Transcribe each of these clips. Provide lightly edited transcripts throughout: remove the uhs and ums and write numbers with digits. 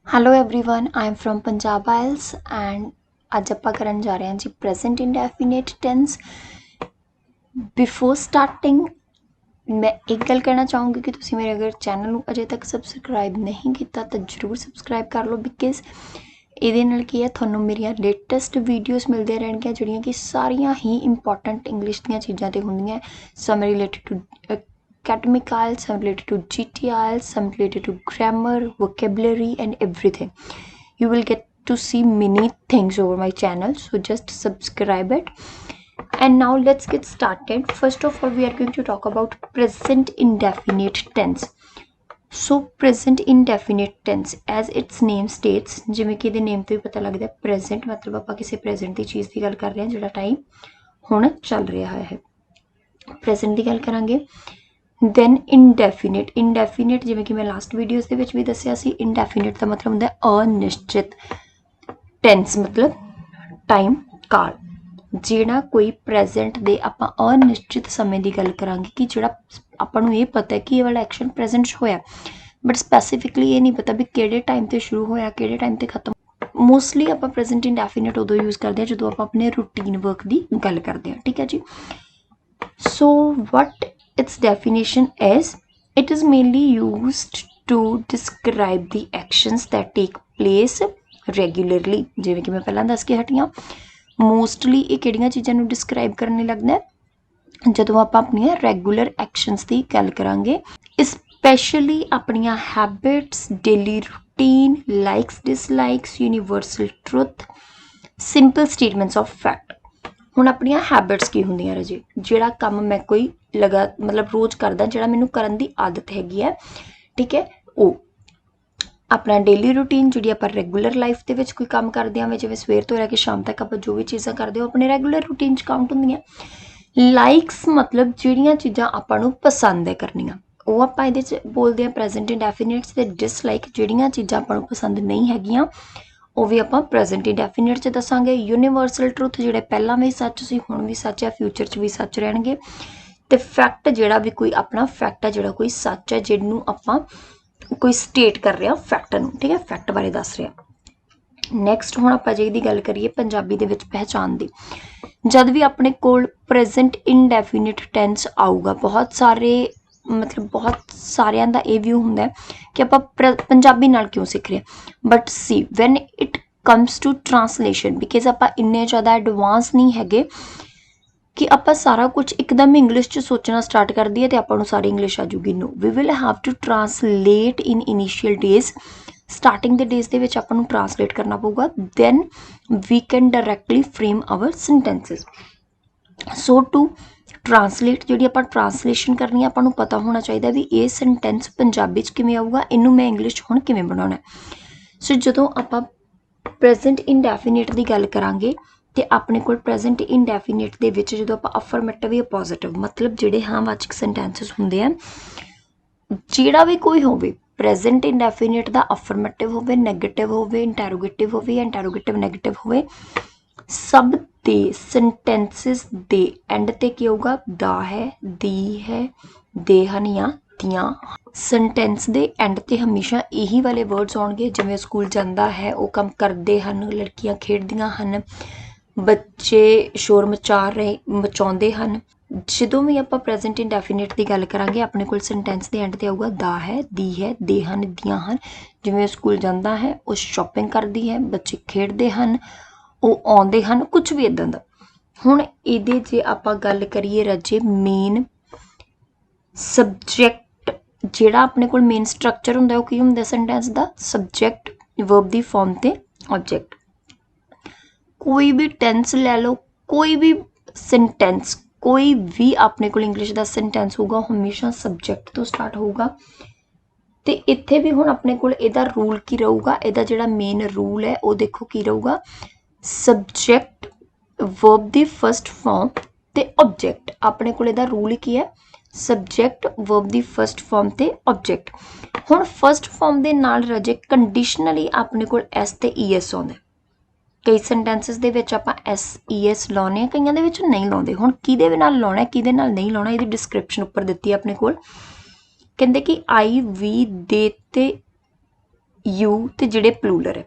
Hello everyone I am from Punjab isles and अज आप करन जा रहे हैं जी present indefinite tense. Before starting मैं एक गल कहना चाहूँगी कि तुसी मेरे अगर चैनल नूं अजे तक सबसक्राइब नहीं किया तो जरूर सबसक्राइब कर लो बिकॉज ਇਹਦੇ ਨਾਲ ਕੀ ਹੈ ਤੁਹਾਨੂੰ ਮੇਰੀਆਂ ਲੇਟੈਸਟ ਵੀਡੀਓਜ਼ ਮਿਲਦੀਆਂ ਰਹਿਣਗੀਆਂ ਜਿਹੜੀਆਂ ਕਿ ਸਾਰੀਆਂ ਹੀ ਇੰਪੋਰਟੈਂਟ ਇੰਗਲਿਸ਼ ਦੀਆਂ ਚੀਜ਼ਾਂ ਤੇ ਹੁੰਦੀਆਂ some related to academic IELTS, some related to GT IELTS, some related to grammar, vocabulary and everything. You will get to see many things over my channel, so just subscribe it. And now let's get started. First of all, we are going to talk about present indefinite tense. So present indefinite tense as its name states, ਜਿਵੇਂ ਕਿ ਇਹਦੇ ਨੇਮ ਤੋਂ ਹੀ ਪਤਾ ਲੱਗਦਾ present ਮਤਲਬ ਆਪਾਂ ਕਿਸੇ present ਦੀ ਚੀਜ਼ ਦੀ ਗੱਲ ਕਰ ਰਹੇ ਹਾਂ ਜਿਹੜਾ ਟਾਈਮ ਹੁਣ ਚੱਲ ਰਿਹਾ ਹੈ। present ਦੀ ਗੱਲ ਕਰਾਂਗੇ। then indefinite indefinite ਜਿਵੇਂ ਕਿ ਮੈਂ ਲਾਸਟ ਵੀਡੀਓਜ਼ ਦੇ ਵਿੱਚ ਵੀ ਦੱਸਿਆ ਸੀ indefinite ਦਾ ਮਤਲਬ ਹੁੰਦਾ ਅਨਿਸ਼ਚਿਤ tense ਮਤਲਬ ਟਾਈਮ ਕਾਲ ਜਿਹੜਾ ਕੋਈ ਪ੍ਰੈਜ਼ੈਂਟ ਦੇ ਆਪਾਂ ਅਨਿਸ਼ਚਿਤ ਸਮੇਂ ਦੀ ਗੱਲ ਕਰਾਂਗੇ ਕਿ ਜਿਹੜਾ ਆਪਾਂ ਨੂੰ ਇਹ ਪਤਾ ਹੈ ਕਿ ਇਹ ਵਾਲਾ ਐਕਸ਼ਨ ਪ੍ਰੈਜ਼ੈਂਟ 'ਚ ਹੋਇਆ ਬਟ ਸਪੈਸੀਫਿਕਲੀ ਇਹ ਨਹੀਂ ਪਤਾ ਵੀ ਕਿਹੜੇ ਟਾਈਮ ਤੇ ਸ਼ੁਰੂ ਹੋਇਆ ਕਿਹੜੇ ਟਾਈਮ ਤੇ ਖਤਮ। ਮੋਸਟਲੀ ਆਪਾਂ ਪ੍ਰੈਜ਼ੈਂਟ ਇੰਡੈਫੀਨਿਟ ਉਦੋਂ ਯੂਜ਼ ਕਰਦੇ ਹਾਂ ਜਦੋਂ ਆਪਾਂ ਆਪਣੇ ਰੂਟੀਨ ਵਰਕ ਦੀ ਗੱਲ ਕਰਦੇ ਹਾਂ, ਠੀਕ ਹੈ ਜੀ। ਸੋ ਵਟ its definition is it is mainly used to describe the actions that take place regularly। ਜਿਵੇਂ ਕਿ ਮੈਂ ਪਹਿਲਾਂ ਦੱਸ ਕੇ ਹਟੀ ਹਾਂ ਮੋਸਟਲੀ ਇਹ ਕਿਹੜੀਆਂ ਚੀਜ਼ਾਂ ਨੂੰ ਡਿਸਕ੍ਰਾਈਬ ਕਰਨ ਲਈ ਲੱਗਦਾ ਜਦੋਂ ਆਪਾਂ ਆਪਣੀਆਂ ਰੈਗੂਲਰ ਐਕਸ਼ਨਸ ਦੀ ਗੱਲ ਕਰਾਂਗੇ ਸਪੈਸ਼ਲੀ ਆਪਣੀਆਂ habits daily routine likes dislikes universal truth simple statements of fact. ਹੁਣ ਆਪਣੀਆਂ ਹੈਬਿਟਸ ਕੀ ਹੁੰਦੀਆਂ ਰਾਜੇ ਜਿਹੜਾ ਕੰਮ ਮੈਂ ਕੋਈ ਮਤਲਬ ਰੋਜ਼ ਕਰਦਾ ਜਿਹੜਾ ਮੈਨੂੰ ਕਰਨ ਦੀ ਆਦਤ ਹੈਗੀ ਹੈ, ਠੀਕ ਹੈ। ਉਹ ਆਪਣਾ ਡੇਲੀ ਰੂਟੀਨ ਜਿਹੜੀ ਆਪਾਂ ਰੈਗੂਲਰ ਲਾਈਫ ਦੇ ਵਿੱਚ ਕੋਈ ਕੰਮ ਕਰਦੇ ਹਾਂ ਜਿਵੇਂ ਸਵੇਰ ਤੋਂ ਲੈ ਕੇ ਸ਼ਾਮ ਤੱਕ ਆਪਾਂ ਜੋ ਵੀ ਚੀਜ਼ਾਂ ਕਰਦੇ ਹੋ ਆਪਣੇ ਰੈਗੂਲਰ ਰੂਟੀਨ 'ਚ ਕਾਊਂਟ ਹੁੰਦੀਆਂ। ਲਾਈਕਸ ਮਤਲਬ ਜਿਹੜੀਆਂ ਚੀਜ਼ਾਂ ਆਪਾਂ ਨੂੰ ਪਸੰਦ ਹੈ ਕਰਨੀਆਂ ਉਹ ਆਪਾਂ ਇਹਦੇ 'ਚ ਬੋਲਦੇ ਹਾਂ ਪ੍ਰੈਜ਼ੈਂਟ ਇੰਡੈਫੀਨਿਟਸ। ਤੇ ਡਿਸਲਾਈਕ ਜਿਹੜੀਆਂ ਚੀਜ਼ਾਂ ਆਪਾਂ ਨੂੰ ਪਸੰਦ ਨਹੀਂ ਹੈਗੀਆਂ ਉਹ ਵੀ ਆਪਾਂ ਪ੍ਰੈਜ਼ੈਂਟ ਇੰਡੈਫੀਨਿਟ 'ਚ ਦੱਸਾਂਗੇ। ਯੂਨੀਵਰਸਲ ਟਰੁੱਥ ਜਿਹੜੇ ਪਹਿਲਾਂ ਵੀ ਸੱਚ ਸੀ ਹੁਣ ਵੀ ਸੱਚ ਹੈ ਫਿਊਚਰ 'ਚ ਵੀ ਸੱਚ ਰਹਿਣਗੇ। ਤੇ ਫੈਕਟ ਜਿਹੜਾ ਵੀ ਕੋਈ ਆਪਣਾ ਫੈਕਟ ਹੈ ਜਿਹੜਾ ਕੋਈ ਸੱਚ ਹੈ ਜਿਹਨੂੰ ਆਪਾਂ ਕੋਈ ਸਟੇਟ ਕਰ ਰਿਹਾ ਫੈਕਟ ਨੂੰ, ਠੀਕ ਹੈ, ਫੈਕਟ ਬਾਰੇ ਦੱਸ ਰਿਹਾ। ਨੈਕਸਟ ਹੁਣ ਆਪਾਂ ਜੇ ਇਹਦੀ ਗੱਲ ਕਰੀਏ ਪੰਜਾਬੀ ਦੇ ਵਿੱਚ ਪਹਿਚਾਣ ਦੀ ਜਦ ਵੀ ਆਪਣੇ ਕੋਲ ਪ੍ਰੈਜ਼ੈਂਟ ਇਨਡੈਫੀਨਿਟ ਟੈਂਸ ਆਊਗਾ ਬਹੁਤ ਸਾਰੇ ਮਤਲਬ ਬਹੁਤ ਸਾਰਿਆਂ ਦਾ ਇਹ ਵਿਊ ਹੁੰਦਾ ਕਿ ਆਪਾਂ ਪੰਜਾਬੀ ਨਾਲ ਕਿਉਂ ਸਿੱਖ ਰਹੇ but see when it comes to translation because ਆਪਾਂ ਇੰਨੇ ਜ਼ਿਆਦਾ ਐਡਵਾਂਸ ਨਹੀਂ ਹੈਗੇ ਕਿ ਆਪਾਂ ਸਾਰਾ ਕੁਝ ਇੱਕਦਮ ਇੰਗਲਿਸ਼ 'ਚ ਸੋਚਣਾ ਸਟਾਰਟ ਕਰ ਦਈਏ ਅਤੇ ਆਪਾਂ ਨੂੰ ਸਾਰੀ ਇੰਗਲਿਸ਼ ਆ ਜੂਗੀ। No we will have to translate in initial days starting ਦੇ ਡੇਜ਼ ਦੇ ਵਿੱਚ ਆਪਾਂ ਨੂੰ ਟਰਾਂਸਲੇਟ ਕਰਨਾ ਪਊਗਾ then we can directly frame our sentences. So to translate ਜਿਹੜੀ ਆਪਾਂ ਟਰਾਂਸਲੇਸ਼ਨ ਕਰਨੀ ਆ ਆਪਾਂ ਨੂੰ ਪਤਾ ਹੋਣਾ ਚਾਹੀਦਾ ਵੀ ਇਹ ਸੈਂਟੈਂਸ ਪੰਜਾਬੀ 'ਚ ਕਿਵੇਂ ਆਊਗਾ ਇਹਨੂੰ ਮੈਂ ਇੰਗਲਿਸ਼ 'ਚ ਹੁਣ ਕਿਵੇਂ ਬਣਾਉਣਾ। ਸੋ ਜਦੋਂ ਆਪਾਂ ਪ੍ਰੈਜ਼ੈਂਟ ਇਨਡੈਫੀਨਿਟ ਦੀ ਗੱਲ ਕਰਾਂਗੇ ਤੇ ਆਪਣੇ ਕੋਲ ਪ੍ਰੈਜ਼ੈਂਟ ਇਨਡੈਫੀਨਿਟ ਦੇ ਵਿੱਚ ਜਦੋਂ ਆਪਾਂ ਅਫਰਮੇਟਿਵ ਜਾਂ ਪੋਜ਼ਿਟਿਵ ਮਤਲਬ ਜਿਹੜੇ ਹਾਂ ਵਾਚਕ ਸੈਂਟੈਂਸਸ ਹੁੰਦੇ ਆ ਜਿਹੜਾ ਵੀ ਕੋਈ ਹੋਵੇ ਪ੍ਰੈਜ਼ੈਂਟ ਇਨਡੈਫੀਨਿਟ ਦਾ ਅਫਰਮੇਟਿਵ ਹੋਵੇ ਨੈਗੇਟਿਵ ਹੋਵੇ ਇੰਟੈਰੋਗੇਟਿਵ ਹੋਵੇ ਜਾਂ ਇੰਟੈਰੋਗੇਟਿਵ ਨੈਗੇਟਿਵ ਹੋਵੇ ਸਭ ਦੇ ਸੈਂਟੈਂਸਸ ਦੇ ਐਂਡ ਤੇ ਕੀ ਹੋਊਗਾ ਦਾ ਹੈ ਦੀ ਹੈ ਦੇ ਹਨ ਜਾਂ ਦੀਆਂ। ਸੈਂਟੈਂਸ ਦੇ ਐਂਡ ਤੇ ਹਮੇਸ਼ਾ ਇਹੀ ਵਾਲੇ ਵਰਡਸ ਆਉਣਗੇ ਜਿਵੇਂ ਸਕੂਲ ਜਾਂਦਾ ਹੈ ਉਹ ਕੰਮ ਕਰਦੇ ਹਨ ਲੜਕੀਆਂ ਖੇਡਦੀਆਂ ਹਨ ਬੱਚੇ ਸ਼ੋਰ ਮਚਾਉਂਦੇ ਹਨ। ਜਦੋਂ ਵੀ ਆਪਾਂ ਪ੍ਰੈਜ਼ੈਂਟ ਇੰਡੈਫੀਨਿਟ ਦੀ ਗੱਲ ਕਰਾਂਗੇ ਆਪਣੇ ਕੋਲ ਸੈਂਟੈਂਸ ਦੇ ਐਂਡ ਤੇ ਆਊਗਾ ਦਾ ਹੈ ਦੀ ਹੈ ਦੇ ਹਨ ਦੀਆਂ ਹਨ। ਜਿਵੇਂ ਸਕੂਲ ਜਾਂਦਾ ਹੈ ਉਹ ਸ਼ਾਪਿੰਗ ਕਰਦੀ ਹੈ ਬੱਚੇ ਖੇਡਦੇ ਹਨ ਉਹ ਆਉਂਦੇ ਹਨ ਕੁਝ ਵੀ ਇੱਦਾਂ ਦਾ। ਹੁਣ ਇਹਦੇ ਜੇ ਆਪਾਂ ਗੱਲ ਕਰੀਏ ਰਾਜੇ ਮੇਨ ਸਬਜੈਕਟ ਜਿਹੜਾ ਆਪਣੇ ਕੋਲ ਮੇਨ ਸਟਰਕਚਰ ਹੁੰਦਾ ਉਹ ਕੀ ਹੁੰਦਾ ਸੈਂਟੈਂਸ ਦਾ ਸਬਜੈਕਟ ਵਰਬ ਦੀ ਫਾਰਮ ਤੇ ਆਬਜੈਕਟ। ਕੋਈ ਵੀ ਟੈਂਸ ਲੈ ਲਓ ਕੋਈ ਵੀ ਸੈਂਟੈਂਸ ਕੋਈ ਵੀ ਆਪਣੇ ਕੋਲ ਇੰਗਲਿਸ਼ ਦਾ ਸੈਂਟੈਂਸ ਹੋਊਗਾ ਹਮੇਸ਼ਾ ਸਬਜੈਕਟ ਤੋਂ ਸਟਾਰਟ ਹੋਊਗਾ। ਤੇ ਇੱਥੇ ਵੀ ਹੁਣ ਆਪਣੇ ਕੋਲ ਇਹਦਾ ਰੂਲ ਕੀ ਰਹੂਗਾ ਇਹਦਾ ਜਿਹੜਾ ਮੇਨ ਰੂਲ ਹੈ ਉਹ ਦੇਖੋ ਕੀ ਰਹੂਗਾ ਸਬਜੈਕਟ ਵਰਬ ਦੀ ਫਸਟ ਫਾਰਮ ਤੇ ਆਬਜੈਕਟ। ਆਪਣੇ ਕੋਲ ਇਹਦਾ ਰੂਲ ਕੀ ਹੈ ਸਬਜੈਕਟ ਵਰਬ ਦੀ ਫਸਟ ਫਾਰਮ ਤੇ ਆਬਜੈਕਟ। ਹੁਣ ਫਸਟ ਫਾਰਮ ਦੇ ਨਾਲ ਰਾਜੇ ਕੰਡੀਸ਼ਨਲੀ ਆਪਣੇ ਕੋਲ ਐਸ ਤੇ ਈਐਸ ਆਉਂਦਾ ਕਈ ਸੈਂਟੈਂਸਸ ਦੇ ਵਿੱਚ ਆਪਾਂ ਐਸ ਈ ਐਸ ਲਾਉਂਦੇ ਹਾਂ ਕਈਆਂ ਦੇ ਵਿੱਚ ਨਹੀਂ ਲਾਉਂਦੇ। ਹੁਣ ਕਿਹਦੇ ਨਾਲ ਲਾਉਣਾ ਕਿਹਦੇ ਨਾਲ ਨਹੀਂ ਲਾਉਣਾ ਇਹਦੀ ਡਿਸਕ੍ਰਿਪਸ਼ਨ ਉੱਪਰ ਦਿੱਤੀ ਆਪਣੇ ਕੋਲ ਕਹਿੰਦੇ ਕਿ ਆਈ ਵੀ ਦੇ ਤੇ यू ते जिहड़े प्लूरल है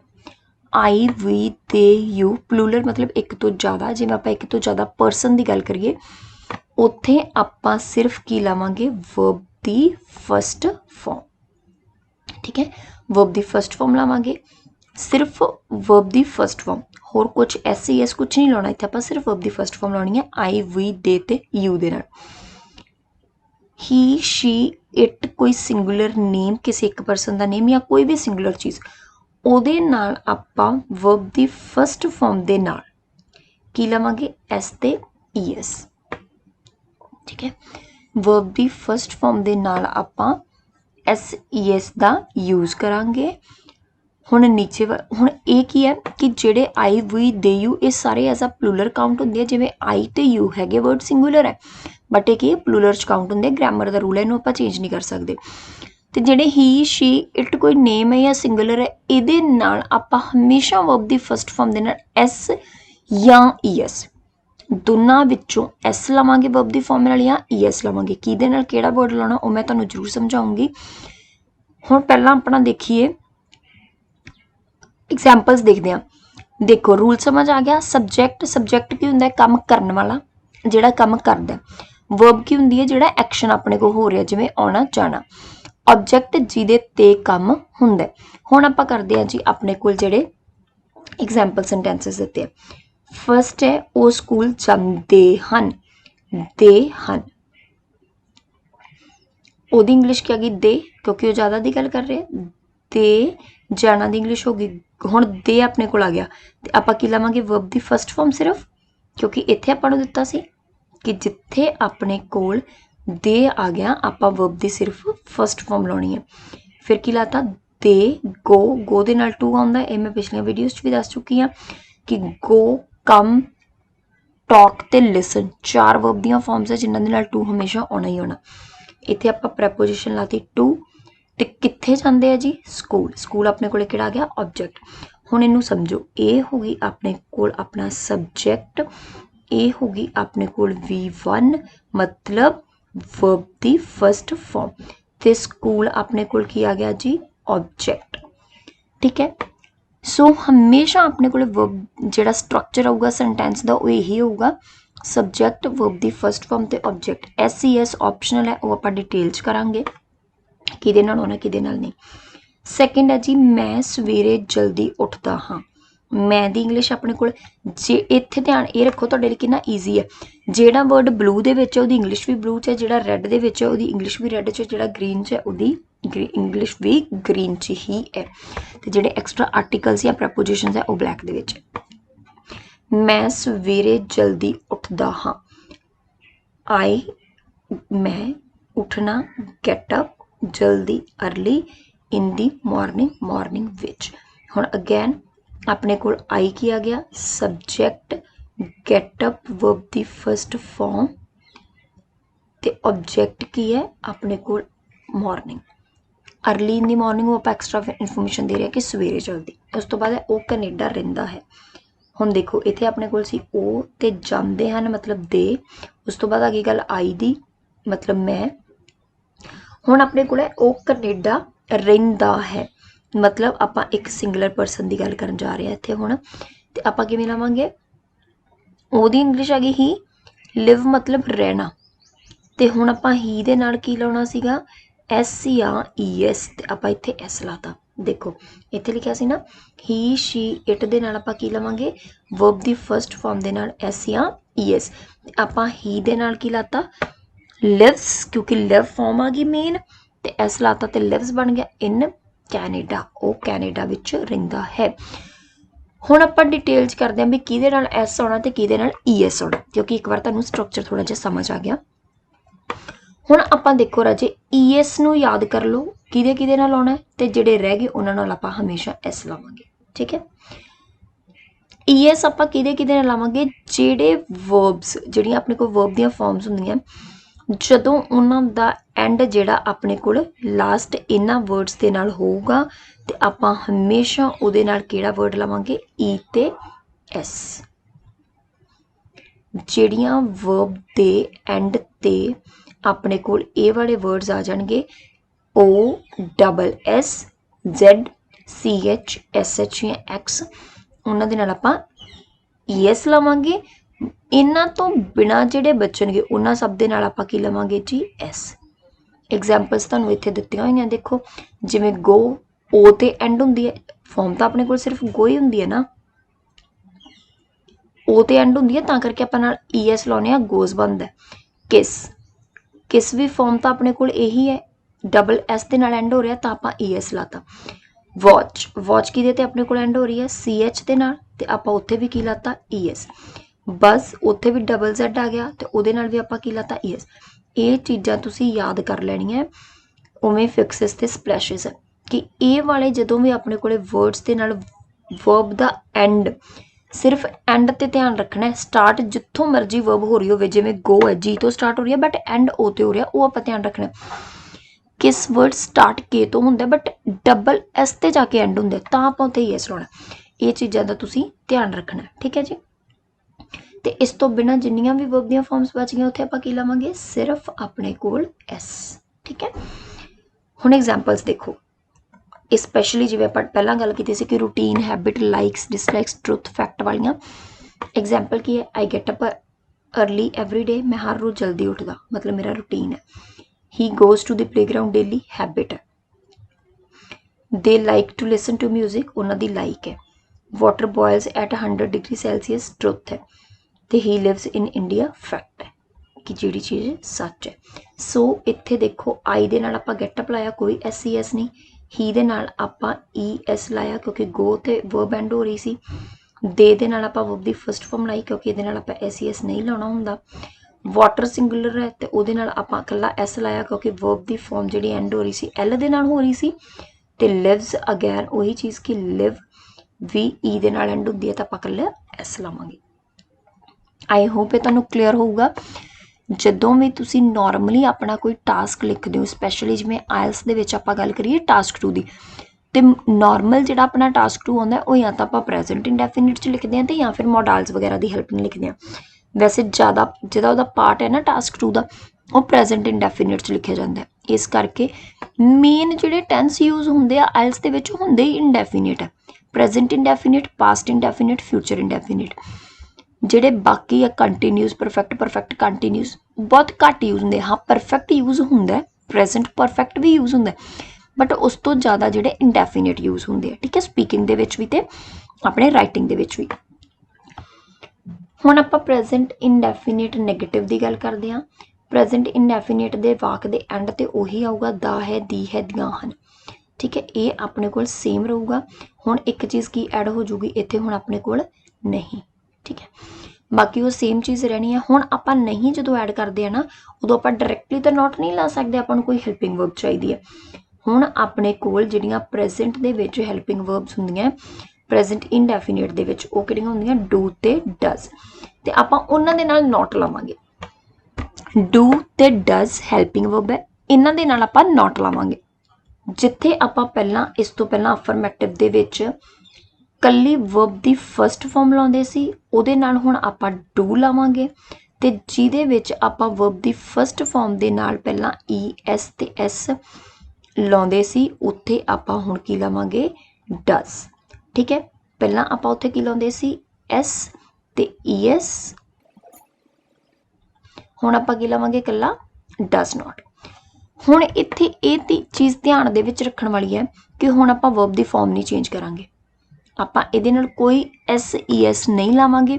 आई वी दे यू प्लूरल मतलब एक तो ज़्यादा जिवें आपां एक तो ज़्यादा परसन की गल करिए उत्थे आपां सिर्फ की लावांगे वर्ब दी फस्ट फॉर्म ठीक है वर्ब दी फस्ट फॉर्म लावांगे सिर्फ वर्ब दी फस्ट फॉर्म होर कुछ एस ई एस कुछ नहीं लाना इत्थे आपां सिर्फ वर्ब दी फस्ट फॉर्म लानी है आई वी दे ते यू दे नाल ही शी इट कोई सिंगुलर नेम किसी एक परसन का नेम या कोई भी सिंगुलर चीज़ ਉਹਦੇ ਨਾਲ ਆਪਾਂ वर्ब ਦੀ फस्ट फॉर्म ਦੇ ਨਾਲ ਕੀ ਲਵਾਂਗੇ एस ਤੇ ईएस ठीक है वर्ब ਦੀ फस्ट फॉर्म ਦੇ ਨਾਲ ਆਪਾਂ एस ईएस ਦਾ यूज़ करांगे ਹੁਣ नीचे ਹੁਣ ਇਹ ਕੀ ਹੈ ਕਿ ਜਿਹੜੇ आई वी दे यू ਇਹ ਸਾਰੇ ਐਜ਼ अ प्लूरल काउंट ਹੁੰਦੇ ਆ ਜਿਵੇਂ आई ਤੇ यू ਹੈਗੇ वर्ड सिंगुलर है बट ਇਹ ਕੀ प्लूरल ਚ काउंट ਹੁੰਦੇ ग्रामर ਦਾ रूल है ਇਹਨੂੰ ਆਪਾਂ चेंज नहीं कर सकते तो ਜਿਹੜੇ ही शी इट कोई नेम है या सिंगुलर है ਇਹਦੇ ਨਾਲ ਆਪਾਂ ਹਮੇਸ਼ਾ वर्ब ਦੀ फस्ट फॉर्म ਦੇ ਨਾਲ एस या ईएस ਦੋਨਾਂ ਵਿੱਚੋਂ एस ਲਵਾਂਗੇ वर्ब ਦੀ फॉर्म ਨਾਲ ਜਾਂ ईएस ਲਵਾਂਗੇ ਕਿਹਦੇ ਨਾਲ ਕਿਹੜਾ वर्ड ਲਾਉਣਾ ਉਹ ਮੈਂ ਤੁਹਾਨੂੰ ਜ਼ਰੂਰ ਸਮਝਾਉਂਗੀ ਹੁਣ ਪਹਿਲਾਂ ਆਪਣਾ ਦੇਖੀਏ एग्जाम्पल्स देखते हैं देखो रूल समझ आ गया सबजैक्ट की होंगे काम करने वाला जिहड़ा काम करदा वर्ब की होंगी है जिहड़ा एक्शन अपने को हो रहा जिवें आना जाना ऑब्जेक्ट जिहदे ते काम हुंदा हुण आपां करदे हां जी अपने कोल जिहड़े एग्जाम्पल सेंटेंसेस दित्ते फस्ट है वो स्कूल जांदे हन दे हन ओदी इंग्लिश क्या गई दे क्योंकि वो ज़्यादा की गल कर रहे दे जाना दी इंग्लिश होगी हुण दे अपने कोल आ गया ते आपां की लवांगे वर्ब दी फस्ट फॉर्म सिर्फ क्योंकि इत्थे आपां नूं दित्ता सी कि जिथे अपने कोल दे आ गया आपां वर्ब दी सिर्फ फस्ट फॉर्म लाउणी है फिर की लाता दे गो दे नाल टू आउंदा है मैं पिछलियां वीडियोज़ च भी दस चुकी हाँ कि गो कम टॉक ते लिसन चार वर्ब दियां फॉर्म्स है जिन्हां दे नाल टू हमेशा आउणा ही आउणा इत्थे आपां प्रैपोजिशन लाती टू ते कित्थे जांदे आ जी स्कूल अपने कोल किहड़ा आ गया ऑब्जेक्ट हुण इनू समझो ये होगी अपने कोल अपना सबजैक्ट ये होगी अपने कोल V1 मतलब वर्ब दी फस्ट फॉर्म ते स्कूल अपने कोल की आ गया जी ऑब्जेक्ट ठीक है सो हमेशा अपने कोल वर्ब जिहड़ा स्ट्रक्चर आऊगा सेंटेंस दा वो यही होगा subject verb the first form ते ऑब्जेक्ट SES ऑप्शनल है वो आपां डिटेल च करांगे किहदे नाल होना किहदे नाल नहीं सैकेंड है जी मैं सवेरे जल्दी उठदा हाँ मैं दी इंग्लिश अपने कोल जे इत्थे ध्यान ये रखो तुहाडे लई कितना ईजी है जिहड़ा वर्ड ब्लू दे विच है उहदी इंग्लिश भी ब्लू च है जिहड़ा रैड दे विच है उहदी इंग्लिश भी रैड च है जिहड़ा ग्रीन च है उहदी इंग्लिश भी ग्रीन च ही है ते जिहड़े एक्सट्रा आर्टिकल्स या प्रैपोजिशंस है वो ब्लैक दे विच है मैं सवेरे जल्दी उठदा हाँ आई मैं उठना गेट अप जल्दी early in the morning which हुण अगैन अपने कोल आई की आ गया subject get up verb the first form ते ऑब्जेक्ट की है अपने कोल morning early in the morning वो आप एक्सट्रा इन्फॉर्मेशन दे रहे हैं कि सवेरे जल्दी उस तो बाद वो कनेडा रहिंदा है हुण देखो इत्थे अपने कोल सी ओ ते जांदे हन मतलब दे उस तो बाद आ गई गल आई दी मतलब मैं हुण अपने कोल वो कनेडा रहिंदा है मतलब आपां एक सिंगुलर परसन की गल करन जा रहे हैं इत्थे हुण ते आपां किवें लावांगे ओहदी इंग्लिश आ गई ही लिव मतलब रहना ते हुण आपां ही दे नाल की लाउणा सीगा एस या ES ते आपां इत्थे एस लाता देखो इत्थे लिखिया सी ना ही शी इट दे नाल आपां की लवांगे वर्ब दी फस्ट फॉर्म दे नाल एस या ES ते आपां ही दे नाल की लाता लिव्स क्योंकि लिव फॉर्म आ गई मेन ते एस लाता ते लिव्स बन गया इन कैनेडा वो कैनेडा विच रहिंदा है हुण आपां डिटेल च करदे हां भी किहदे नाल एस आउणा ते किहदे नाल ES आउणा क्योंकि एक बार तुहानूं स्ट्रक्चर थोड़ा जिहा समझ आ गया हुण आपां देखो राजे ES नूं याद कर लो किहदे किहदे नाल आउणा ते जिहड़े रह गए उन्हां नाल आपां हमेशा एस लावांगे ठीक है ES आपां किहदे किहदे नाल लावांगे जिहड़े वर्ब्स जिहड़ियां अपने कोल वर्ब दियां फॉर्म्स हुंदियां जदों उन्हां दा एंड जिहड़ा अपने कोल लास्ट इन्हां वर्ड्स दे नाल होऊगा ते आपां हमेशा उहदे नाल किहड़ा वर्ड लवांगे ई ते एस जिहड़ियां वर्ब दे एंड ते अपने कोल ए वाले वर्ड्स आ जाणगे O double S Z CH, SH ਜਾਂ X, ਉਹਨਾਂ ਦੇ ਨਾਲ ਆਪਾਂ ES ਲਵਾਂਗੇ। ਇਹਨਾਂ ਤੋਂ ਬਿਨਾਂ ਜਿਹੜੇ ਬਚਣਗੇ ਉਹਨਾਂ ਸਭ ਦੇ ਨਾਲ ਆਪਾਂ ਕੀ ਲਵਾਂਗੇ ਜੀ S। ਐਗਜ਼ਾਮਪਲਸ ਤੁਹਾਨੂੰ ਇੱਥੇ ਦਿੱਤੀਆਂ ਹੋਈਆਂ ਦੇਖੋ, ਜਿਵੇਂ ਗੋ O ਤੇ ਐਂਡ ਹੁੰਦੀ ਹੈ, ਫੋਰਮ ਤਾਂ ਆਪਣੇ ਕੋਲ ਸਿਰਫ ਗੋ ਹੀ ਹੁੰਦੀ ਹੈ ਨਾ, O ਤੇ ਐਂਡ ਹੁੰਦੀ ਹੈ, ਤਾਂ ਕਰਕੇ ਆਪਾਂ ਨਾਲ ES ਲਾਉਂਦੇ ਹਾਂ, ਗੋਜ਼ ਬਣਦਾ। ਕਿਸ ਵੀ ਫੋਰਮ ਤਾਂ ਆਪਣੇ ਕੋਲ ਇਹੀ ਹੈ, ਡਬਲ S ਦੇ ਨਾਲ ਐਂਡ ਹੋ ਰਿਹਾ ਤਾਂ ਆਪਾਂ ES ਲਾਤਾ। ਵਾਚ ਕਿਹਦੇ ਤੇ ਆਪਣੇ ਕੋਲ ਐਂਡ ਹੋ ਰਹੀ ਹੈ, CH ਦੇ ਨਾਲ, ਤੇ ਆਪਾਂ ਉੱਥੇ ਵੀ ਕੀ ਲਾਤਾ ES। ਬਸ ਉੱਥੇ ਵੀ ਡਬਲ Z ਆ ਗਿਆ ਤੇ ਉਹਦੇ ਨਾਲ ਵੀ ਆਪਾਂ ਕੀ ਲਾਤਾ ES। ਇਹ ਚੀਜ਼ਾਂ ਤੁਸੀਂ ਯਾਦ ਕਰ ਲੈਣੀਆਂ। ਉਵੇਂ ਫਿਕਸਿਸ ਤੇ ਸਪਲੈਸ਼ਿਸ ਕਿ ਇਹ ਵਾਲੇ ਜਦੋਂ ਵੀ ਆਪਣੇ ਕੋਲੇ ਵਰਡਸ ਦੇ ਨਾਲ ਵਰਬ ਦਾ ਐਂਡ, ਸਿਰਫ ਐਂਡ ਤੇ ਧਿਆਨ ਰੱਖਣਾ ਹੈ। ਸਟਾਰਟ ਜਿੱਥੋਂ ਮਰਜ਼ੀ ਵਰਬ ਹੋ ਰਹੀ ਹੋਵੇ, ਜਿਵੇਂ ਗੋ ਹੈ G ਤੋਂ ਸਟਾਰਟ ਹੋ ਰਹੀ ਹੈ ਬਟ ਐਂਡ O ਤੇ ਹੋ ਰਿਹਾ, ਉਹ ਆਪਾਂ ਧਿਆਨ ਰੱਖਣਾ। ਕਿਸ ਵਰਡ ਸਟਾਰਟ K ਤੋਂ ਹੁੰਦਾ ਬਟ ਡਬਲ S ਤੇ ਜਾ ਕੇ ਐਂਡ ਹੁੰਦਾ, ਤਾਂ ਆਪਾਂ ਉੱਥੇ ES ਲਾਉਣਾ। ਇਹ ਚੀਜ਼ਾਂ ਦਾ ਤੁਸੀਂ ਧਿਆਨ ਰੱਖਣਾ, ਠੀਕ ਹੈ ਜੀ। ਤੇ ਇਸ ਤੋਂ ਬਿਨਾਂ ਜਿੰਨੀਆਂ ਵੀ ਵਰਬ ਦੀਆਂ ਫਾਰਮਸ ਬਚ ਗਈਆਂ ਉੱਥੇ ਆਪਾਂ ਕੀ ਲਵਾਂਗੇ, ਸਿਰਫ ਆਪਣੇ ਕੋਲ S, ਠੀਕ ਹੈ। ਹੁਣ ਐਗਜ਼ਾਮਪਲਸ ਦੇਖੋ, ਸਪੈਸ਼ਲੀ ਜਿਵੇਂ ਆਪਾਂ ਪਹਿਲਾਂ ਗੱਲ ਕੀਤੀ ਸੀ ਕਿ routine, habit, likes, dislikes, truth, fact ਵਾਲੀਆਂ। ਐਗਜ਼ਾਮਪਲ ਕੀ ਹੈ, I get up early every day, ਮੈਂ ਹਰ ਰੋਜ਼ ਜਲਦੀ ਉੱਠਦਾ, ਮਤਲਬ ਮੇਰਾ ਰੂਟੀਨ ਹੈ। He goes to the playground daily, habit ਹੈ। They like to listen to music, ਉਹਨਾਂ ਦੀ ਲਾਈਕ ਹੈ। Water boils at 100 degree Celsius, truth ਹੈ। ਤੇ he lives in India, fact ਹੈ ਕਿ ਜਿਹੜੀ ਚੀਜ਼ ਸੱਚ ਹੈ। ਸੋ ਇੱਥੇ ਦੇਖੋ ਆਈ ਦੇ ਨਾਲ ਆਪਾਂ ਗੈਟ ਅਪ ਲਾਇਆ, ਕੋਈ SES ਨਹੀਂ। ਹੀ ਦੇ ਨਾਲ ਆਪਾਂ ES ਲਾਇਆ ਕਿਉਂਕਿ ਗੋ ਤੇ ਵਰਬ ਐਂਡ ਹੋ ਰਹੀ ਸੀ। ਦੇ ਨਾਲ ਆਪਾਂ ਵਰਬ ਦੀ ਫਸਟ ਫਾਰਮ ਲਾਈ ਕਿਉਂਕਿ ਇਹਦੇ ਨਾਲ ਆਪਾਂ SES ਨਹੀਂ ਲਾਉਣਾ ਹੁੰਦਾ। ਵਾਟਰ ਸਿੰਗੂਲਰ ਹੈ ਤੇ ਉਹਦੇ ਨਾਲ ਆਪਾਂ ਇਕੱਲਾ S ਲਾਇਆ ਕਿਉਂਕਿ ਵਰਬ ਦੀ ਫਾਰਮ ਜਿਹੜੀ ਐਂਡ ਹੋ ਰਹੀ ਸੀ L ਦੇ ਨਾਲ ਹੋ ਰਹੀ ਸੀ। ਤੇ ਲਿਵਸ ਅਗੈਨ ਉਹੀ ਚੀਜ਼ ਕਿ ਲਿਵ ਵੀ E ਦੇ ਨਾਲ ਐਂਡ ਹੁੰਦੀ ਹੈ ਤਾਂ ਆਪਾਂ ਇਕੱਲਾ S ਲਾਵਾਂਗੇ। ਆਈ ਹੋਪ ਇਹ ਤੁਹਾਨੂੰ ਕਲੀਅਰ ਹੋਊਗਾ। ਜਦੋਂ ਵੀ ਤੁਸੀਂ ਨੋਰਮਲੀ ਆਪਣਾ ਕੋਈ ਟਾਸਕ ਲਿਖਦੇ ਹੋ, ਸਪੈਸ਼ਲੀ ਜਿਵੇਂ ਆਇਲਸ ਦੇ ਵਿੱਚ ਆਪਾਂ ਗੱਲ ਕਰੀਏ ਟਾਸਕ 2 ਦੀ, ਤੇ ਨੋਰਮਲ ਜਿਹੜਾ ਆਪਣਾ ਟਾਸਕ 2 ਆਉਂਦਾ ਉਹ ਜਾਂ ਤਾਂ ਆਪਾਂ ਪ੍ਰੈਜ਼ੈਂਟ ਇੰਡੈਫੀਨਿਟ 'ਚ ਲਿਖਦੇ ਹਾਂ ਤੇ ਜਾਂ ਫਿਰ ਮੋਡਾਲਸ ਵਗੈਰਾ ਦੀ ਹੈਲਪ ਨਾਲ ਲਿਖਦੇ ਹਾਂ। ਵੈਸੇ ਜ਼ਿਆਦਾ ਜਿਹਦਾ ਉਹਦਾ ਪਾਰਟ ਹੈ ਨਾ ਟਾਸਕ 2 ਦਾ, ਉਹ ਪ੍ਰੈਜ਼ੈਂਟ ਇੰਡੈਫੀਨਿਟ 'ਚ ਲਿਖਿਆ ਜਾਂਦਾ। ਇਸ ਕਰਕੇ ਮੇਨ ਜਿਹੜੇ ਟੈਂਸ ਯੂਜ਼ ਹੁੰਦੇ ਆ ਆਇਲਸ ਦੇ ਵਿੱਚ ਹੁੰਦੇ ਹੀ ਇੰਡੈਫੀਨਿਟ ਹੈ। Present indefinite, past indefinite, future indefinite. ਜਿਹੜੇ ਬਾਕੀ ਆ ਕੰਟੀਨਿਊਸ, ਪਰਫੈਕਟ ਕੰਟੀਨਿਊਸ ਬਹੁਤ ਘੱਟ ਯੂਜ਼ ਹੁੰਦੇ। ਹਾਂ ਪਰਫੈਕਟ ਯੂਜ਼ ਹੁੰਦਾ, ਪ੍ਰੈਜ਼ੈਂਟ ਪਰਫੈਕਟ ਵੀ ਯੂਜ਼ ਹੁੰਦਾ, ਬਟ ਉਸ ਤੋਂ ਜ਼ਿਆਦਾ ਜਿਹੜੇ ਇੰਡੈਫੀਨਿਟ ਯੂਜ਼ ਹੁੰਦੇ ਆ, ਠੀਕ ਹੈ, ਸਪੀਕਿੰਗ ਦੇ ਵਿੱਚ ਵੀ ਤੇ ਆਪਣੇ ਰਾਈਟਿੰਗ ਦੇ ਵਿੱਚ ਵੀ। ਹੁਣ ਆਪਾਂ ਪ੍ਰੈਜ਼ੈਂਟ ਇੰਡੈਫੀਨਿਟ ਨੈਗੇਟਿਵ ਦੀ ਗੱਲ ਕਰਦੇ ਹਾਂ। ਪ੍ਰੈਜ਼ੈਂਟ ਇੰਡੈਫੀਨਿਟ ਦੇ ਵਾਕ ਦੇ ਐਂਡ ਤੇ ਉਹੀ ਆਊਗਾ ਦਾ ਹੈ, ਦੀ ਹੈ, ਦੀਆਂ ਹਨ, ਠੀਕ ਹੈ। ਇਹ ਆਪਣੇ ਕੋਲ ਸੇਮ ਰਹੂਗਾ। ਹੁਣ ਇੱਕ ਚੀਜ਼ ਕੀ ਐਡ ਹੋ ਜੂਗੀ ਇੱਥੇ, ਹੁਣ ਆਪਣੇ ਕੋਲ ਨਹੀਂ, ਠੀਕ ਹੈ, ਬਾਕੀ ਉਹ ਸੇਮ ਚੀਜ਼ ਰਹਿਣੀ ਹੈ। ਹੁਣ ਆਪਾਂ ਨਹੀਂ ਜਦੋਂ ਐਡ ਕਰਦੇ ਆ ਨਾ, ਉਦੋਂ ਆਪਾਂ ਡਾਇਰੈਕਟਲੀ ਤਾਂ ਨੋਟ ਨਹੀਂ ਲਾ ਸਕਦੇ, ਆਪਾਂ ਨੂੰ ਕੋਈ ਹੈਲਪਿੰਗ ਵਰਬ ਚਾਹੀਦੀ ਹੈ। ਹੁਣ ਆਪਣੇ ਕੋਲ ਜਿਹੜੀਆਂ ਪ੍ਰੈਜ਼ੈਂਟ ਦੇ ਵਿੱਚ ਹੈਲਪਿੰਗ ਵਰਬਸ ਹੁੰਦੀਆਂ ਪ੍ਰੈਜ਼ੈਂਟ ਇਨਡੈਫੀਨਿਟ ਦੇ ਵਿੱਚ, ਉਹ ਕਿਹੜੀਆਂ ਹੁੰਦੀਆਂ, ਡੂ ਤੇ ਡਜ਼, ਤੇ ਆਪਾਂ ਉਹਨਾਂ ਦੇ ਨਾਲ ਨੋਟ ਲਾਵਾਂਗੇ। ਡੂ ਤੇ ਡਜ਼ ਹੈਲਪਿੰਗ ਵਰਬ ਹੈ, ਇਹਨਾਂ ਦੇ ਨਾਲ ਆਪਾਂ ਨੋਟ ਲਾਵਾਂਗੇ। ਜਿੱਥੇ ਆਪਾਂ ਪਹਿਲਾਂ ਇਸ ਤੋਂ ਪਹਿਲਾਂ ਅਫਰਮੈਟਿਵ ਦੇ ਵਿੱਚ ਕੱਲੀ ਵਰਬ ਦੀ ਫਸਟ ਫਾਰਮ ਲਾਉਂਦੇ ਸੀ, ਉਹਦੇ ਨਾਲ ਹੁਣ ਆਪਾਂ ਡੂ ਲਾਵਾਂਗੇ। ਤੇ ਜਿਹਦੇ ਵਿੱਚ ਆਪਾਂ ਵਰਬ ਦੀ ਫਸਟ ਫਾਰਮ ਦੇ ਨਾਲ ਪਹਿਲਾਂ ES ਤੇ S ਲਾਉਂਦੇ ਸੀ, ਉੱਥੇ ਆਪਾਂ ਹੁਣ ਕੀ ਲਾਵਾਂਗੇ, ਡਜ਼, ਠੀਕ ਹੈ। ਪਹਿਲਾਂ ਆਪਾਂ ਉੱਥੇ ਕੀ ਲਾਉਂਦੇ ਸੀ, S ਤੇ ES, ਹੁਣ ਆਪਾਂ ਕੀ ਲਾਵਾਂਗੇ, ਇਕੱਲਾ ਡਜ਼ ਨੋਟ। ਹੁਣ ਇੱਥੇ ਇਹ ਚੀਜ਼ ਧਿਆਨ ਦੇ ਵਿੱਚ ਰੱਖਣ ਵਾਲੀ ਹੈ ਕਿ ਹੁਣ ਆਪਾਂ ਵਰਬ ਦੀ ਫਾਰਮ ਨਹੀਂ ਚੇਂਜ ਕਰਾਂਗੇ, ਆਪਾਂ ਇਹਦੇ ਨਾਲ ਕੋਈ SES ਨਹੀਂ ਲਾਵਾਂਗੇ।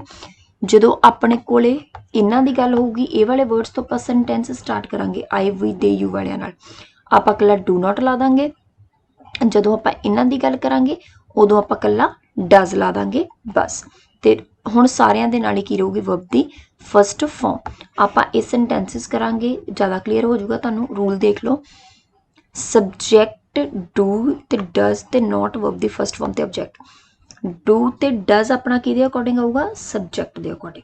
ਜਦੋਂ ਆਪਣੇ ਕੋਲੇ ਇਹਨਾਂ ਦੀ ਗੱਲ ਹੋਊਗੀ, ਇਹ ਵਾਲੇ ਵਰਡਸ ਤੋਂ ਆਪਾਂ ਸੈਂਟੈਂਸ ਸਟਾਰਟ ਕਰਾਂਗੇ, ਆਈ, ਵੀ, ਦੇ, ਯੂ ਵਾਲਿਆਂ ਨਾਲ, ਆਪਾਂ ਇਕੱਲਾ ਡੂ ਨੋਟ ਲਾ ਦਾਂਗੇ। ਜਦੋਂ ਆਪਾਂ ਇਹਨਾਂ ਦੀ ਗੱਲ ਕਰਾਂਗੇ ਉਦੋਂ ਆਪਾਂ ਇਕੱਲਾ ਡਜ਼ ਲਾ ਦਾਂਗੇ ਬਸ। ਤੇ ਹੁਣ ਸਾਰਿਆਂ ਦੇ ਨਾਲ ਹੀ ਕੀ ਰਹੂਗੀ, ਵਰਬ ਦੀ ਫਸਟ ਫਾਰਮ। ਆਪਾਂ ਇਹ ਸੈਂਟੈਂਸਿਸ ਕਰਾਂਗੇ, ਜ਼ਿਆਦਾ ਕਲੀਅਰ ਹੋ ਜਾਊਗਾ ਤੁਹਾਨੂੰ। ਰੂਲ ਦੇਖ ਲਓ, ਸਬਜੈਕਟ ਡੂ ਤੇ ਡਜ਼ ਤੇ ਨੋਟ ਵਰਬ ਦੀ ਫਸਟ ਫਾਰਮ ਤੇ ਆਬਜੈਕਟ। ਡੂ ਤੇ ਡਜ਼ ਆਪਣਾ ਕਿਹਦੇ ਅਕੋਰਡਿੰਗ ਆਊਗਾ, ਸਬਜੈਕਟ ਦੇ ਅਕੋਰਡਿੰਗ।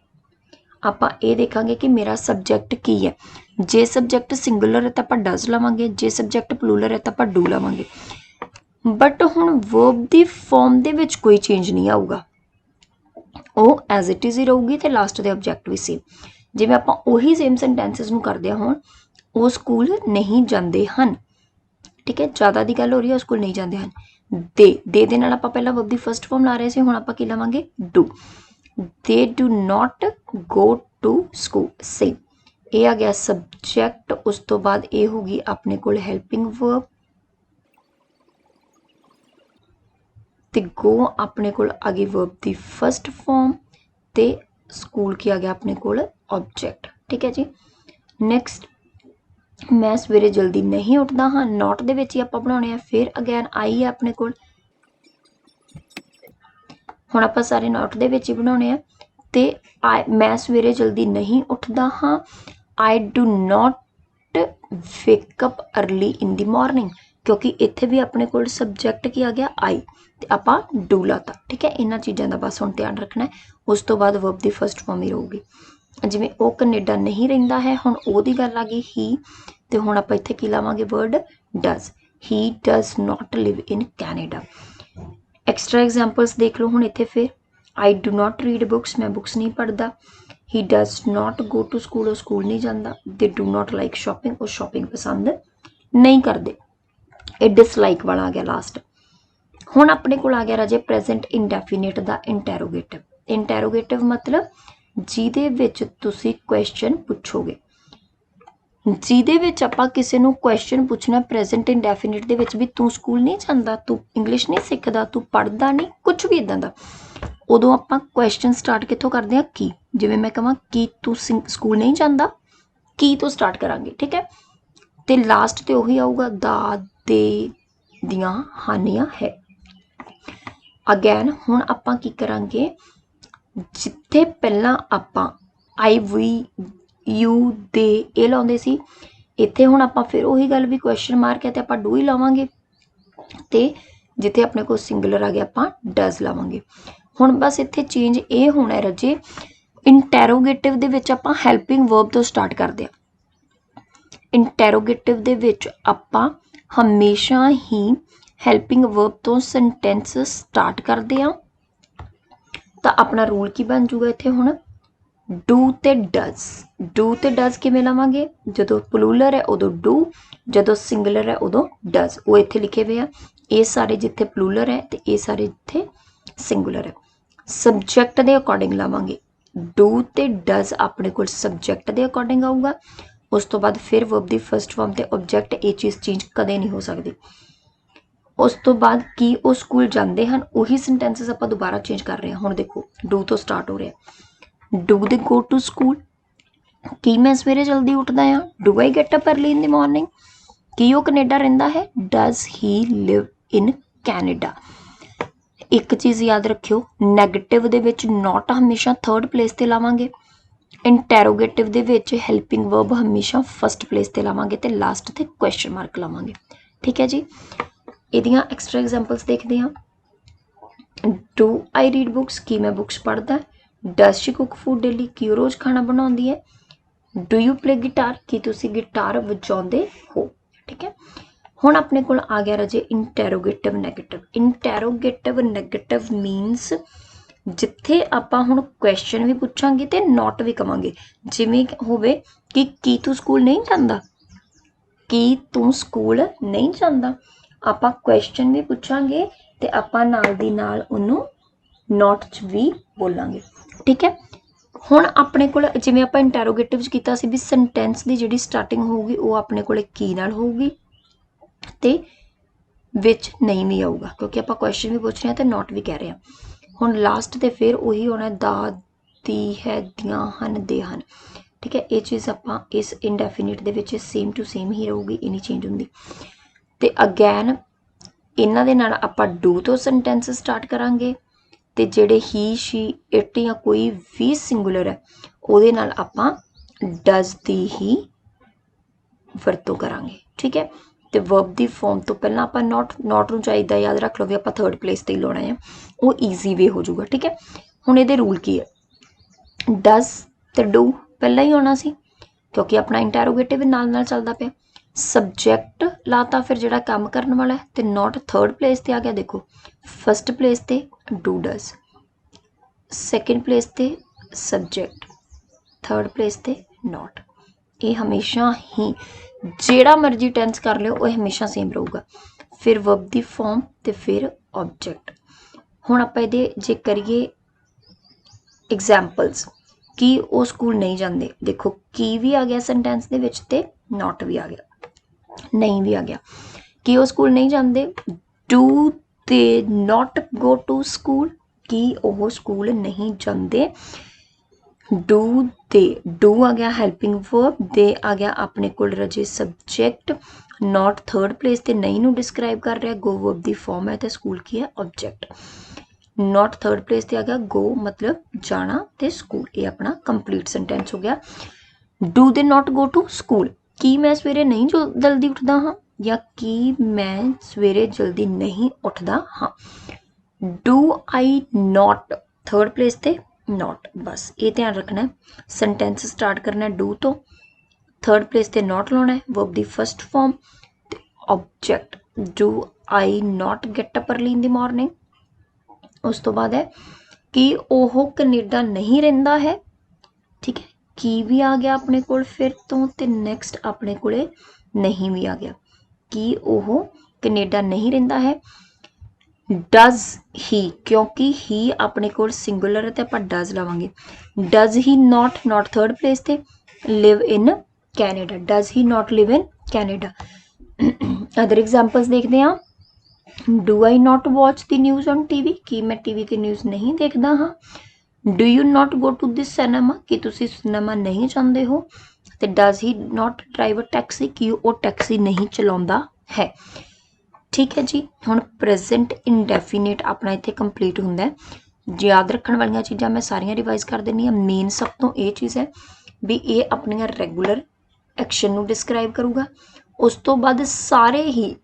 ਆਪਾਂ ਇਹ ਦੇਖਾਂਗੇ ਕਿ ਮੇਰਾ ਸਬਜੈਕਟ ਕੀ ਹੈ। ਜੇ ਸਬਜੈਕਟ ਸਿੰਗੂਲਰ ਹੈ ਤਾਂ ਆਪਾਂ ਡਜ਼ ਲਵਾਂਗੇ, ਜੇ ਸਬਜੈਕਟ ਪਲੂਰਲ ਹੈ ਤਾਂ ਆਪਾਂ ਡੂ ਲਵਾਂਗੇ। ਬਟ ਹੁਣ ਵਰਬ ਦੀ ਫਾਰਮ ਦੇ ਵਿੱਚ ਕੋਈ ਚੇਂਜ ਨਹੀਂ ਆਊਗਾ, ਉਹ ਐਜ਼ ਇਟ ਇਜ਼ ਹੀ ਰਹੂਗੀ ਤੇ ਲਾਸਟ ਦੇ ਆਬਜੈਕਟ ਵੀ ਸੇਮ। ਜਿਵੇਂ ਆਪਾਂ ਉਹੀ ਸੇਮ ਸੈਂਟੈਂਸਿਸ ਨੂੰ ਕਰਦੇ ਹਾਂ, ਹੁਣ ਉਹ ਸਕੂਲ ਨਹੀਂ ਜਾਂਦੇ ਹਨ, ਠੀਕ ਹੈ, ਜ਼ਿਆਦਾ ਦੀ ਗੱਲ ਹੋ ਰਹੀ ਹੈ, ਉਹ ਸਕੂਲ ਨਹੀਂ ਜਾਂਦੇ ਹਨ। ਦੇ ਨਾਲ ਆਪਾਂ ਪਹਿਲਾਂ वर्ब ਦੀ ਫਸਟ ਫਾਰਮ ਲਾ ਰਹੇ ਸੀ, ਹੁਣ ਆਪਾਂ ਕੀ ਲਾਵਾਂਗੇ do. They do not go to school, same. ਇਹ ਆ ਗਿਆ ਸਬਜੈਕਟ, ਉਸ ਤੋਂ ਬਾਅਦ ਇਹ ਹੋਗੀ ਆਪਣੇ ਕੋਲ ਹੈਲਪਿੰਗ ਵਰਬ, ਤੇ ਗੋ ਆਪਣੇ ਕੋਲ ਆ ਗਈ ਵਰਬ ਦੀ ਫਸਟ ਫਾਰਮ, ਤੇ ਸਕੂਲ ਕੀ ਆ ਗਿਆ ਆਪਣੇ ਕੋਲ ऑब्जेक्ट। ठीक है जी। नैक्सट मैं सवेरे जल्दी नहीं उठता हाँ, नॉट दे विच ही आपां बनाउणे आ। फिर अगैन आई है अपने कोल, हुण आपां सारे नॉट दे विच ही बनाउणे आ। ते मैं सवेरे जल्दी नहीं उठता हाँ, आई do not wake up early in the morning, क्योंकि इत्थे भी अपने कोल सबजैक्ट की आ गया आई, ते आपां डू लाता। ठीक है, इन्हां चीज़ां दा बस हुण ध्यान रखना है। उस तो बाद वर्ब दी फस्ट फॉर्म ही रहूगी। जिवें वो कनेडा नहीं रहिंदा है, हुण ओहदी गल आ गई ही, ते हुण आपां इत्थे की लावांगे word does. He does not live in Canada. Extra examples देख लो हुण इत्थे। फिर I do not read books, मैं बुक्स नहीं पढ़ता। He does not go to school, वो स्कूल नहीं जाता। They do not like shopping, वो शॉपिंग पसंद नहीं करते। ये डिसलाइक वाला आ गया लास्ट। हुण अपने कोल आ गया राजे प्रेजेंट इंडेफिनिट दा इंटैरोगेटिव। इंटैरोगेटिव मतलब जिहदे विच तुसी क्वेश्चन पुछोगे, जिहदे विच आपां किसी नूं क्वेश्चन पुछना प्रेजेंट इंडेफिनिट दे विच भी, तू स्कूल नहीं जांदा, तू इंग्लिश नहीं सिखदा, तू पढ़दा नहीं, कुछ भी इदां दा, उदों आपां क्वेश्चन स्टार्ट कित्थों करदे आ की। जिवें मैं कहां की तू स्कूल नहीं जांदा, की तो स्टार्ट करांगे। ठीक है, ते लास्ट ते उही आऊगा दा, दे, दियां, हानियां है। अगैन हुण आपां की करांगे, जिथे पहला आपां आई वी यू दे ये लाउंदे सी, इत्थे हुण आपां फिर उही गल भी क्वेश्चन मार्क है ते आपां डू ही लावांगे, ते जिथे अपने को सिंगुलर आ गया आपां डज लावांगे। हुण बस इत्थे चेंज ये होना है रजे, इंटैरोगेटिव दे विच आपां हैल्पिंग वर्ब तो स्टार्ट करदे आ। इंटैरोगेटिव दे विच आपां हमेशा ही हैल्पिंग वर्ब तो सेंटेंस स्टार्ट करदे आ। तो अपना रूल की बन जूगा इत्थे हुण डू ते डज। डू ते डज किवें लावांगे, जदों प्लूरल है उदों डू, जदों सिंगुलर है उदों डज। वो इत्थे लिखे हुए हैं, ये सारे जिथे प्लूरल है ते ये सारे जिथे सिंगुलर है। सबजैक्ट के अकॉर्डिंग लावांगे, डू ते डज अपने कोल सबजैक्ट के अकॉर्डिंग आऊगा। उस तो बाद फिर वर्ब दी फस्ट फॉर्म ते ऑब्जेक्ट, ये चीज़ चेंज कदे नहीं हो सकती। उस तो बाद की वो स्कूल जाते हैं, उही सेंटेंसिस आप दोबारा चेंज कर रहे हैं। हुण देखो डू तो स्टार्ट हो रहा है, do they go to school, की मैं सवेरे जल्दी उठदा हाँ, do I get up early in the morning, की वो कनेडा रहिंदा है, does he live in Canada. एक चीज़ याद रखियो, नैगेटिव दे विच नॉट हमेशा थर्ड प्लेस ते लावांगे, इंटैरोगेटिव दे विच हैल्पिंग वर्ब हमेशा फस्ट प्लेस ते लावांगे, ते लास्ट ते क्वेश्चन मार्क लावांगे। ठीक है जी। इहदियां एक्सट्रा एग्जाम्पल्स देखते हैं। डू आई रीड बुक्स, की मैं बुक्स पढ़दा। Does she cook food daily, की रोज़ खाना बनाउंदी है। डू यू प्ले गिटार, की तुसी गिटार वजाउंदे हो। ठीक है, हुण अपने कोल आ गया राजे interrogative negative. Interrogative negative means जिथे आपां हुण क्वेश्चन भी पुछांगे ते नॉट भी कवांगे। जिवें होवे कि तू स्कूल नहीं जांदा, की तू स्कूल नहीं जांदा, आपां क्वेश्चन भी पूछांगे ते आपां नाल दी नाल उन्नू नॉट च भी बोलांगे। ठीक है, हुण अपने कोल जिवें आपां इंटैरोगेटिव च कीता सी भी सेंटेंस दी जिहड़ी स्टार्टिंग होगी वो अपने कोल की नाल होगी ते विच नहीं भी आऊगा, क्योंकि आपां क्वेश्चन भी पूछ रहे हैं ते नॉट भी कह रहे हैं। हुण लास्ट ते फिर उही होना दा, दी है, दियां हन, दे हन। ठीक है, ये चीज़ आपां इस इंडेफिनिट दे विच सेम टू सेम ही रहूगी, इन्नी चेंज हुंदी। ते अगैन इन्हां दे नाल आपां डू तो सेंटेंस स्टार्ट करांगे, ते जेड़े ही शी इट या कोई भी सिंगुलर है उहदे नाल आपां डज दी ही वरतों करांगे। ठीक है, तो वर्ब दी फॉर्म तो पहला आपां नॉट नूं चाहिदा याद रख लो भी आपां थर्ड प्लेस ते ही लाउणा है, वो ईजी वे हो जाऊगा। ठीक है, हुण इहदे रूल की है, डज ते डू पहला ही आना सी क्योंकि अपना इंटैरोगेटिव नाल नाल चलदा पिया। सबजैक्ट लाता फिर जिहड़ा काम करने वाला है, तो नॉट थर्ड प्लेस ते आ गया। देखो फस्ट प्लेस ते डू डज, सैकेंड प्लेस ते सबजैक्ट, थर्ड प्लेस ते नॉट। ये हमेशा ही जेड़ा मर्जी टेंस कर लो वो हमेशा सेम रहूगा। फिर वर्ब दी फॉर्म ते फिर ऑब्जेक्ट। हुण आपां इहदे जे करिए एग्जाम्पल्स कि वो स्कूल नहीं जाते, देखो की भी आ गया सेंटेंस दे विच ते नॉट भी आ गया, नहीं भी आ गया। कि वो स्कूल नहीं जाते, do they not go to school, कि वो स्कूल नहीं जाते। डू दे, डू आ गया हैल्पिंग वर्ब, दे आ गया अपने कोल रजे सबजैक्ट, नॉट थर्ड प्लेस ते नहीं नू डिस्क्राइब कर रहा, गो वर्ब दी फॉर्म है तो स्कूल की है ऑब्जेक्ट। नॉट थर्ड प्लेस ते आ गया गो मतलब जाना ते स्कूल, ये अपना कंप्लीट सेंटेंस हो गया। Do they not go to school, कि मैं सवेरे नहीं जो जल्दी उठदा हाँ, या कि मैं सवेरे जल्दी नहीं उठदा हाँ। Do I not, third place ते नॉट, बस ये ध्यान रखना है। सेंटेंस स्टार्ट करना है डू तो, थर्ड प्लेस ते नॉट लाना है, वर्ब दी फर्स्ट फॉर्म ते object. Do I not gate up early in the morning, उस तो बाद है कि ओह कनेडा नहीं रहिंदा है, ठीक है। की भी आ गया अपने कोल फिर तो, ते नैक्सट अपने कोले नहीं भी आ गया कि ओह कनेडा नहीं रहिंदा है। डज ही, क्योंकि ही अपने कोल सिंगुलर है तो आप डज लावांगे। Does he not, not third place ते, live in Canada, does he not live in Canada. Other examples देखते हैं। Do I not watch the news on TV, कि मैं टीवी ते न्यूज़ नहीं देखदा हाँ। Do you not go to this cinema, कि तुसी सिनेमा नहीं जाते हो। तो does he not drive a taxi, कि वो टैक्सी नहीं चलाਉਂਦਾ है, ठीक है जी। हुण प्रेजेंट इंडेफिनेट अपना इत्थे कंप्लीट हुंदा है। याद रखण वालियां चीज़ां मैं सारियां रिवाइज कर दिंदी हां। मेन सब तो ये चीज़ है भी ये अपनियां रेगूलर एक्शन नूं डिस्क्राइब करूगा। उस तो बाद सारे ही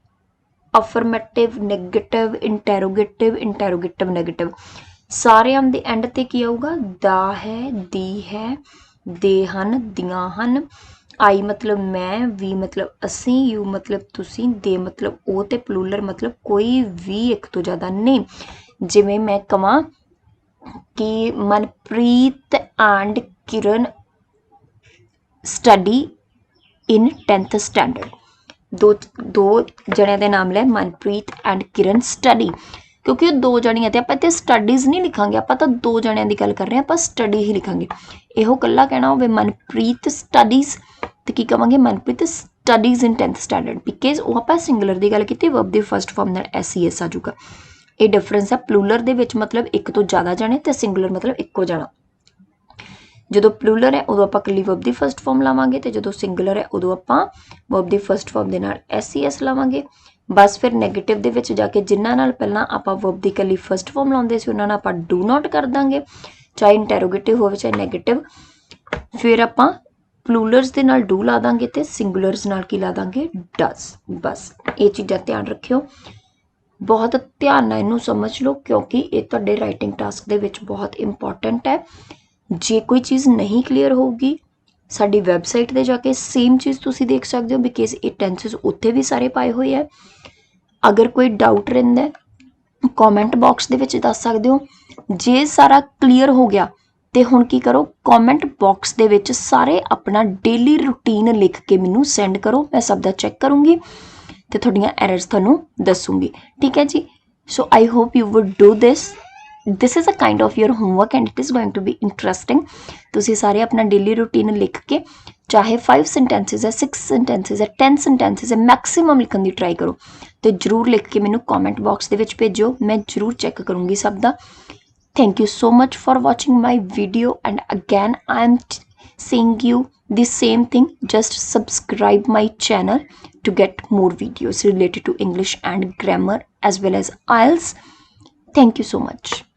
affirmative, negative, interrogative, interrogative negative, सारिਆਂ ਦੇ एंड ते की आऊगा दा है, दी है, दे हन, दियां हन। आई मतलब मैं, वी मतलब असी, यू मतलब तुसी, दे मतलब ओ ते प्लूरल मतलब कोई भी एक तो ज़्यादा नहीं। जिवें मैं कवां कि Manpreet and Kiran study in 10th standard, दो जणियां दे नाम लै, मनप्रीत एंड किरण स्टडी, क्योंकि दो जणियां ते आपां इत्थे स्टडीज़ नहीं लिखांगे, आपां तां दो जणियां दी गल कर रहे हैं, आपां स्टडी ही लिखांगे। इहो कल्ला कहना होवे मनप्रीत स्टडीज़ ते की कवांगे Manpreet studies in 10th standard, because वो आपां सिंगुलर दी गल कीती, वर्ब दी फर्स्ट फॉर्म नाल SES आ जाऊगा। ये डिफरेंस है, प्लूरल दे विच मतलब एक तो ज़्यादा जणे ते सिंगुलर मतलब इक्को जणा। जो प्लूरल है उदों आपां कल्ली वर्ब दी फर्स्ट फॉर्म लावांगे, तो जो सिंगुलर है उदों आपां वर्ब दी फर्स्ट फॉर्म दे नाल SES लावांगे। बस फिर नैगेटिव दे विच जाके जिन्हां नाल पहलां आपां वर्ब दी कल्ली फर्स्ट फॉर्म लाउंदे सी उन्हां नाल आपां डू नॉट कर दांगे, चाहे इंटैरोगेटिव होवे चाहे नैगेटिव। फिर आपां प्लूरल्स दे नाल डू ला दांगे ते सिंगुलर्स नाल की ला दांगे डज। बस ये चीज़ां ध्यान रखियो, बहुत ध्यान नाल इहनूं समझ लो, क्योंकि ये तुहाडे राइटिंग टास्क दे विच बहुत इंपॉर्टेंट है। जे कोई चीज़ नहीं क्लीयर होगी, साडी वैबसाइट ते जाके सेम चीज़ तुसीं देख सकते हो, बिकॉज ये टेंसेस उत्थे भी सारे पाए हुए है। अगर कोई डाउट रहिंदा है कॉमेंट बॉक्स दे विच दस सकते हो। जे सारा क्लीयर हो गया तो हुण की करो, कॉमेंट बॉक्स दे विच सारे अपना डेली रूटीन लिख के मैनू सेंड करो, मैं सब दा चैक करूँगी तो थोड़ियां एरर्स थानू दसूँगी, ठीक है जी। So I hope you would do this is a kind of your homework and it is going to be interesting। तुसी सारे अपना डेली रूटीन लिख के, चाहे 5 सेंटेंसेस है, 6 सेंटेंसेस है, 10 सेंटेंसेस है, मैक्सीमम लिखने की ट्राई करो, तो जरूर लिख के मैनू कॉमेंट बॉक्स दे विच भेजो, मैं जरूर चेक करूँगी सब दा। Thank you so much for watching my video, and again I am saying you the same thing, just subscribe my channel to get more videos related to English and grammar as well as IELTS। Thank you so much।